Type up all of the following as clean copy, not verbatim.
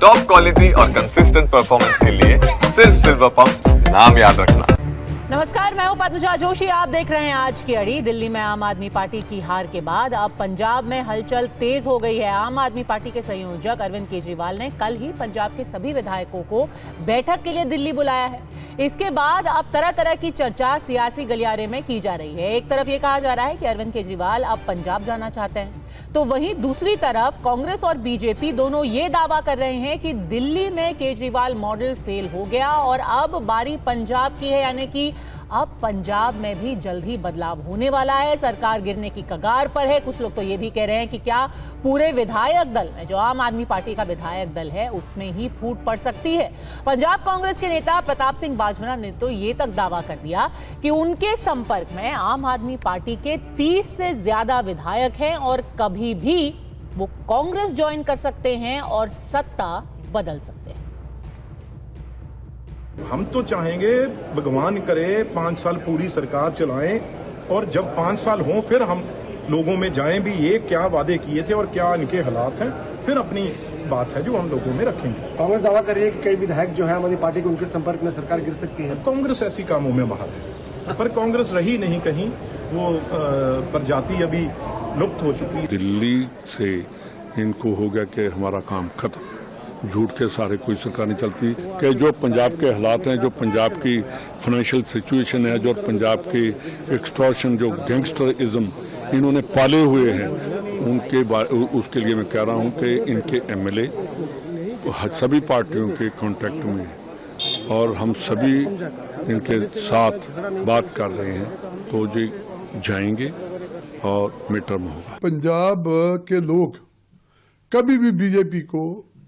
Top quality और consistent performance के लिए सिर्फ सिल्वर पंप्स नाम याद रखना। नमस्कार, मैं हूं पद्मजा जोशी। आप देख रहे हैं आज की अड़ी। दिल्ली में आम आदमी पार्टी की हार के बाद अब पंजाब में हलचल तेज हो गई है। आम आदमी पार्टी के संयोजक अरविंद केजरीवाल ने कल ही पंजाब के सभी विधायकों को बैठक के लिए दिल्ली बुलाया है। इसके बाद अब तरह तरह की चर्चा सियासी गलियारे में की जा रही है। एक तरफ ये कहा जा रहा है कि अरविंद केजरीवाल अब पंजाब जाना चाहते हैं, तो वहीं दूसरी तरफ कांग्रेस और बीजेपी दोनों ये दावा कर रहे हैं कि दिल्ली में केजरीवाल मॉडल फेल हो गया और अब बारी पंजाब की है, यानी कि अब पंजाब में भी जल्द ही बदलाव होने वाला है। सरकार गिरने की कगार पर है। कुछ लोग तो ये भी कह रहे हैं कि क्या पूरे विधायक दल में, जो आम आदमी पार्टी का विधायक दल है, उसमें ही फूट पड़ सकती है। पंजाब कांग्रेस के नेता प्रताप सिंह बाजवा ने तो ये तक दावा कर दिया कि उनके संपर्क में आम आदमी पार्टी के 30 से ज्यादा विधायक हैं और कभी भी वो कांग्रेस ज्वाइन कर सकते हैं और सत्ता बदल सकते हैं। हम तो चाहेंगे भगवान करे 5 साल पूरी सरकार चलाएं और जब 5 साल हों फिर हम लोगों में जाएं भी ये क्या वादे किए थे और क्या इनके हालात हैं, फिर अपनी बात है जो हम लोगों में रखेंगे। कांग्रेस दावा कर रही है कि कई विधायक जो है आम आदमी पार्टी के, उनके संपर्क में सरकार गिर सकती है। कांग्रेस ऐसी कामों में बाहर है, पर कांग्रेस रही नहीं कहीं, वो प्रजाति अभी लुप्त हो चुकी है। दिल्ली से इनको हो गया कि हमारा काम खत्म, झूठ के सारे कोई सरकार नहीं चलती। कि जो पंजाब के हालात हैं, जो पंजाब की फाइनेंशियल सिचुएशन है, जो पंजाब की एक्सटॉर्शन, जो गैंगस्टरिज्म इन्होंने पाले हुए हैं, उसके लिए मैं कह रहा हूं कि इनके एमएलए सभी पार्टियों के कांटेक्ट में हैं और हम सभी इनके साथ बात कर रहे हैं, तो जी जाएंगे और मिड टर्म होगा। पंजाब के लोग कभी भी बीजेपी को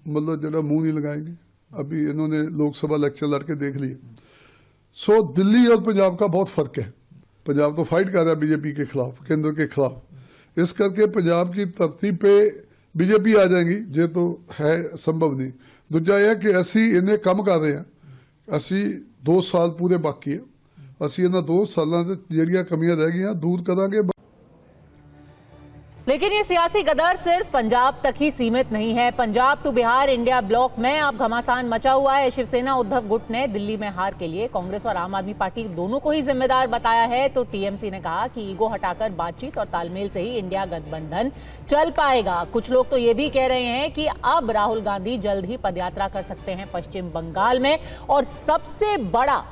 मतलब जरा मुंह नहीं लगाएंगे। अभी इन्होंने लोकसभा इलेक्शन लड़के देख लिए। सो दिल्ली और पंजाब का बहुत फर्क है। पंजाब तो फाइट कर रहा है बीजेपी के खिलाफ, केंद्र के खिलाफ। इस करके पंजाब की धरती पे बीजेपी आ जाएंगी, ये तो है संभव नहीं। दूजा यह कि असी इन्हें कम कर रहे हैं, असी 2 साल पूरे बाकी है, असी इन्होंने 2 सालों से ਜਿਹੜੀਆਂ कमियां रह गई दूर करांगे। लेकिन ये सियासी गदर सिर्फ पंजाब तक ही सीमित नहीं है। Punjab to Bihar India bloc में अब घमासान मचा हुआ है। शिवसेना उद्धव गुट ने दिल्ली में हार के लिए कांग्रेस और आम आदमी पार्टी दोनों को ही जिम्मेदार बताया है। तो टीएमसी ने कहा कि ईगो हटाकर बातचीत और तालमेल से ही इंडिया गठबंधन चल पाएगा। कुछ लोग तो ये भी कह रहे हैं कि अब राहुल गांधी जल्द ही पदयात्रा कर सकते हैं पश्चिम बंगाल में। और सबसे बड़ा,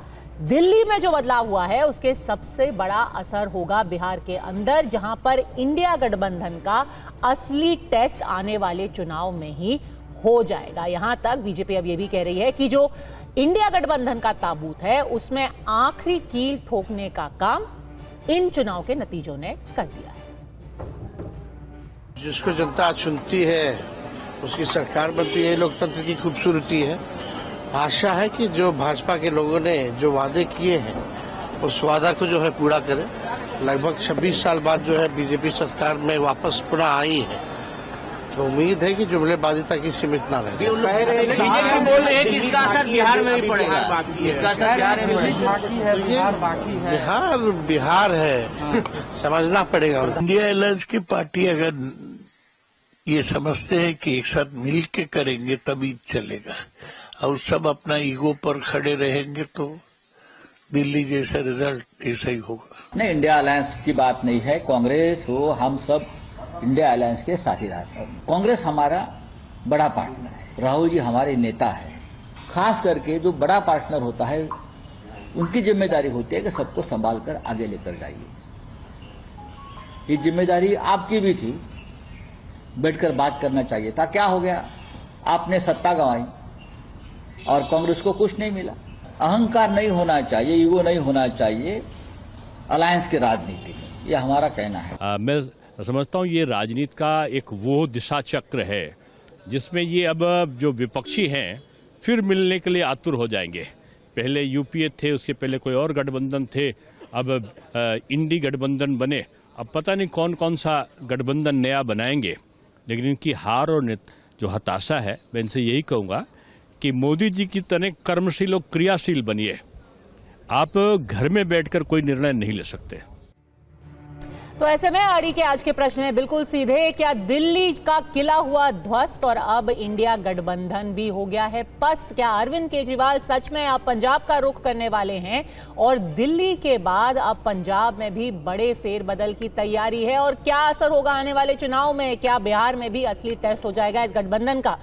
दिल्ली में जो बदलाव हुआ है उसके सबसे बड़ा असर होगा बिहार के अंदर, जहां पर इंडिया गठबंधन का असली टेस्ट आने वाले चुनाव में ही हो जाएगा। यहां तक बीजेपी अब यह भी कह रही है कि जो इंडिया गठबंधन का ताबूत है उसमें आखिरी कील ठोकने का काम इन चुनाव के नतीजों ने कर दिया है। जिसको जनता चुनती है उसकी सरकार बनती है, लोकतंत्र की खूबसूरती है। आशा है कि जो भाजपा के लोगों ने जो वादे किए हैं उस वादा को जो है पूरा करें। लगभग 26 साल बाद जो है बीजेपी सरकार में वापस पुनः आई है, तो उम्मीद है कि जुमलेबाजी तक ही सीमित ना रहे। बीजेपी बोल रही है कि इसका असर बिहार में भी पड़ेगा। इसका असर बिहार में बिहार है, समझना पड़ेगा। इंडिया अलायंस की पार्टी अगर ये समझते हैं कि एक साथ मिल के करेंगे तभी चलेगा, और सब अपना ईगो पर खड़े रहेंगे तो दिल्ली जैसा रिजल्ट ऐसा ही होगा। नहीं, इंडिया अलायंस की बात नहीं है। कांग्रेस हो, हम सब इंडिया अलायंस के साथीदार हैं। कांग्रेस हमारा बड़ा पार्टनर है, राहुल जी हमारे नेता है। खास करके जो बड़ा पार्टनर होता है उनकी जिम्मेदारी होती है कि सबको संभाल कर आगे लेकर जाइए। ये जिम्मेदारी आपकी भी थी, बैठकर बात करना चाहिए था। क्या हो गया, आपने सत्ता गंवाई और कांग्रेस को कुछ नहीं मिला। अहंकार नहीं होना चाहिए, ईगो नहीं होना चाहिए अलायंस की राजनीति में, ये हमारा कहना है। मैं समझता हूँ ये राजनीति का एक वो दिशा चक्र है जिसमें ये अब जो विपक्षी हैं फिर मिलने के लिए आतुर हो जाएंगे। पहले यूपीए थे, उसके पहले कोई और गठबंधन थे, अब इंडी गठबंधन बने। अब पता नहीं कौन कौन सा गठबंधन नया बनाएंगे। लेकिन इनकी हार और जो हताशा है, मैं इनसे यही कहूँगा कि मोदी जी की तरह कर्मशील और क्रियाशील बनिए। आप घर में बैठकर कोई निर्णय नहीं ले सकते। तो ऐसे में अड़ी के आज के प्रश्न है बिल्कुल सीधे, क्या दिल्ली का किला हुआ ध्वस्त और अब इंडिया गठबंधन भी हो गया है पस्त? क्या अरविंद केजरीवाल सच में अब पंजाब का रुख करने वाले हैं और दिल्ली के बाद अब पंजाब में भी बड़े फेरबदल की तैयारी है? और क्या असर होगा आने वाले चुनाव में? क्या बिहार में भी असली टेस्ट हो जाएगा इस गठबंधन का?